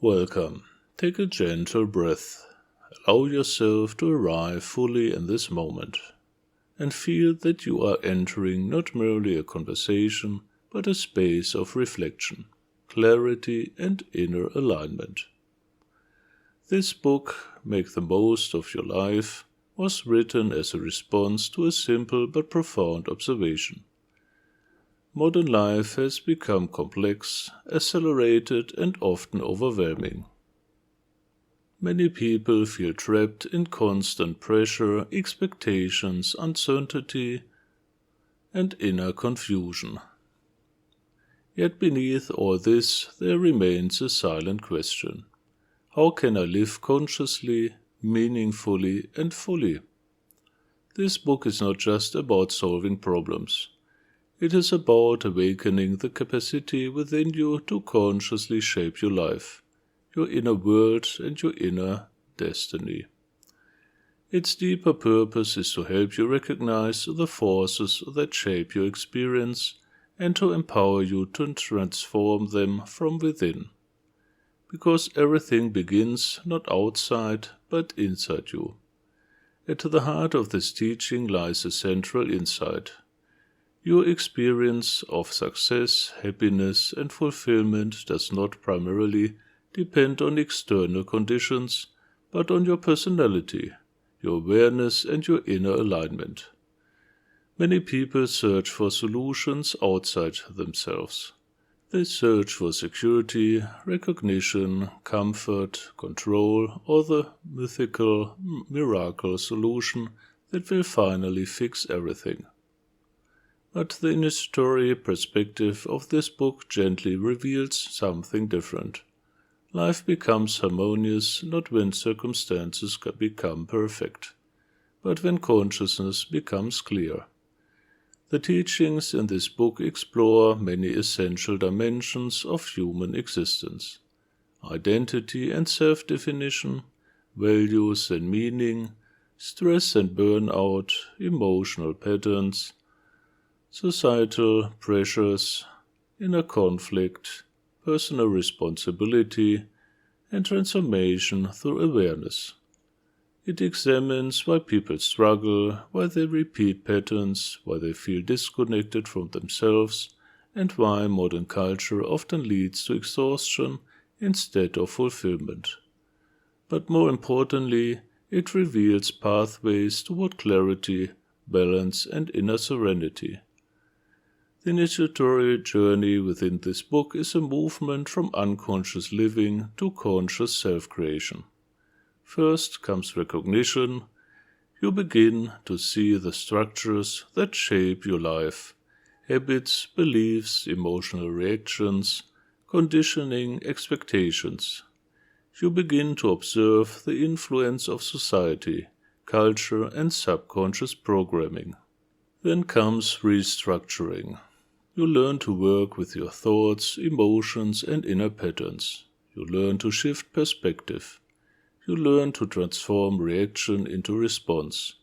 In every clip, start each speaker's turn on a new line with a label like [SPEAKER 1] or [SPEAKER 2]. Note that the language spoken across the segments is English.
[SPEAKER 1] Welcome. Take a gentle breath. Allow yourself to arrive fully in this moment and feel that you are entering not merely a conversation but a space of reflection, clarity, and inner alignment. This book, Make the Most of Your Life, was written as a response to a simple but profound observation. Modern life has become complex, accelerated, and often overwhelming. Many people feel trapped in constant pressure, expectations, uncertainty, and inner confusion. Yet beneath all this, there remains a silent question. How can I live consciously, meaningfully, and fully? This book is not just about solving problems. It is about awakening the capacity within you to consciously shape your life, your inner world, and your inner destiny. Its deeper purpose is to help you recognize the forces that shape your experience and to empower you to transform them from within. Because everything begins not outside but inside you. At the heart of this teaching lies a central insight. Your experience of success, happiness, and fulfillment does not primarily depend on external conditions, but on your personality, your awareness, and your inner alignment. Many people search for solutions outside themselves. They search for security, recognition, comfort, control, or the mythical miracle solution that will finally fix everything. But the initiatory perspective of this book gently reveals something different. Life becomes harmonious not when circumstances become perfect, but when consciousness becomes clear. The teachings in this book explore many essential dimensions of human existence: identity and self-definition, values and meaning, stress and burnout, emotional patterns, societal pressures, inner conflict, personal responsibility, and transformation through awareness. It examines why people struggle, why they repeat patterns, why they feel disconnected from themselves, and why modern culture often leads to exhaustion instead of fulfillment. But more importantly, it reveals pathways toward clarity, balance, and inner serenity. The initiatory journey within this book is a movement from unconscious living to conscious self-creation. First comes recognition. You begin to see the structures that shape your life: habits, beliefs, emotional reactions, conditioning, expectations. You begin to observe the influence of society, culture, and subconscious programming. Then comes restructuring. You learn to work with your thoughts, emotions, and inner patterns. You learn to shift perspective. You learn to transform reaction into response.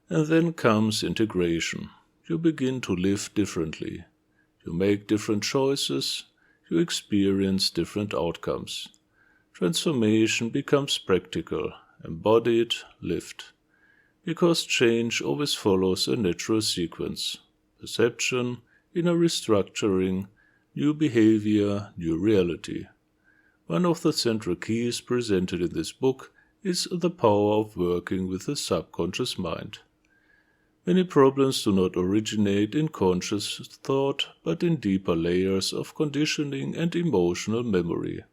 [SPEAKER 1] And then comes integration. You begin to live differently. You make different choices. You experience different outcomes. Transformation becomes practical, embodied, lived. Because change always follows a natural sequence: perception, inner restructuring, new behavior, new reality. One of the central keys presented in this book is the power of working with the subconscious mind. Many problems do not originate in conscious thought, but in deeper layers of conditioning and emotional memory.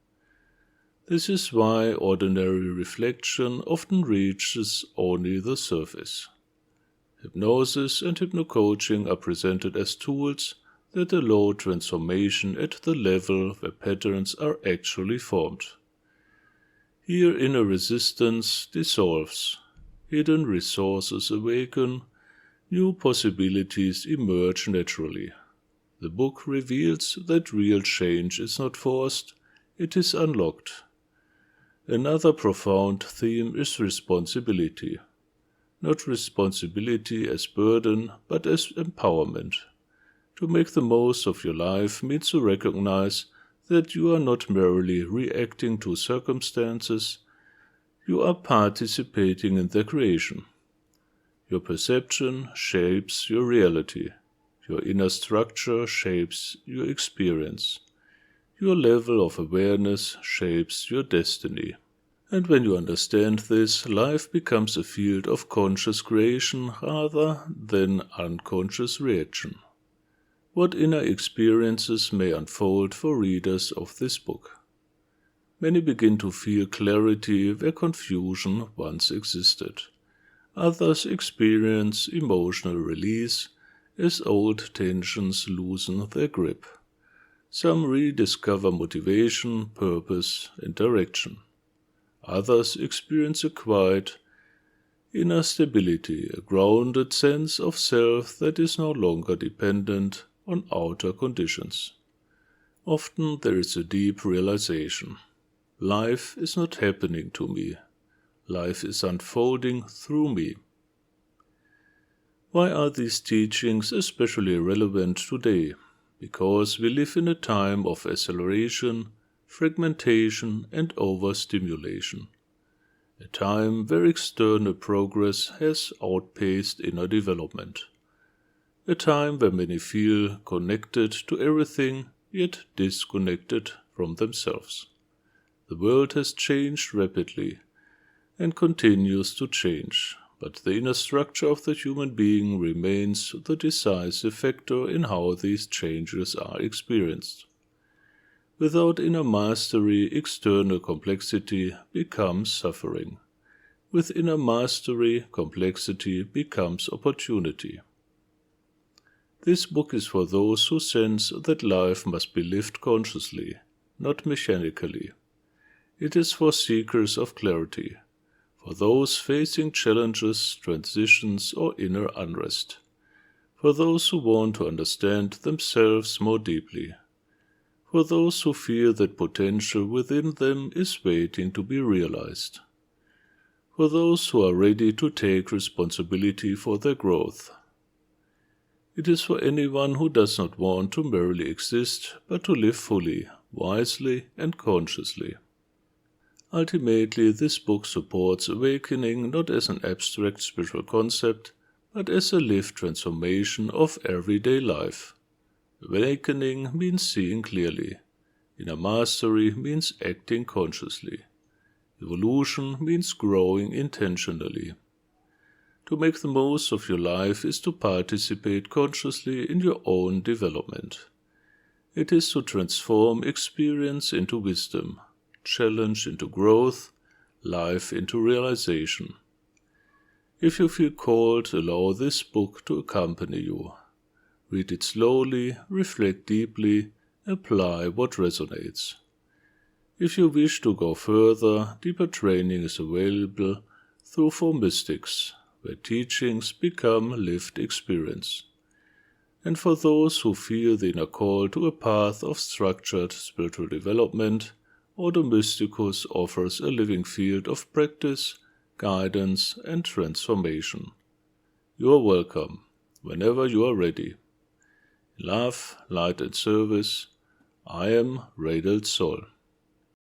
[SPEAKER 1] This is why ordinary reflection often reaches only the surface. Hypnosis and hypnocoaching are presented as tools that allow transformation at the level where patterns are actually formed. Here inner resistance dissolves, hidden resources awaken, new possibilities emerge naturally. The book reveals that real change is not forced, it is unlocked. Another profound theme is responsibility. Not responsibility as burden, but as empowerment. To make the most of your life means to recognize that you are not merely reacting to circumstances, you are participating in their creation. Your perception shapes your reality. Your inner structure shapes your experience. Your level of awareness shapes your destiny. And when you understand this, life becomes a field of conscious creation rather than unconscious reaction. What inner experiences may unfold for readers of this book? Many begin to feel clarity where confusion once existed. Others experience emotional release as old tensions loosen their grip. Some rediscover motivation, purpose, and direction. Others experience a quiet inner stability, a grounded sense of self that is no longer dependent on outer conditions. Often there is a deep realization. Life is not happening to me. Life is unfolding through me. Why are these teachings especially relevant today? Because we live in a time of acceleration, fragmentation, and overstimulation. A time where external progress has outpaced inner development. A time where many feel connected to everything, yet disconnected from themselves. The world has changed rapidly and continues to change, but the inner structure of the human being remains the decisive factor in how these changes are experienced. Without inner mastery, external complexity becomes suffering. With inner mastery, complexity becomes opportunity. This book is for those who sense that life must be lived consciously, not mechanically. It is for seekers of clarity, for those facing challenges, transitions, or inner unrest, for those who want to understand themselves more deeply, for those who feel that potential within them is waiting to be realized, for those who are ready to take responsibility for their growth. It is for anyone who does not want to merely exist, but to live fully, wisely, and consciously. Ultimately, this book supports awakening not as an abstract spiritual concept, but as a lived transformation of everyday life. Awakening means seeing clearly. Inner mastery means acting consciously. Evolution means growing intentionally. To make the most of your life is to participate consciously in your own development. It is to transform experience into wisdom, challenge into growth, life into realization. If you feel called, allow this book to accompany you. Read it slowly, reflect deeply, apply what resonates. If you wish to go further, deeper training is available through For Mystics, where teachings become lived experience. And for those who feel the inner call to a path of structured spiritual development, Ordo Mysticus offers a living field of practice, guidance, and transformation. You are welcome, whenever you are ready. In love, light, and service, I am Radiant Soul.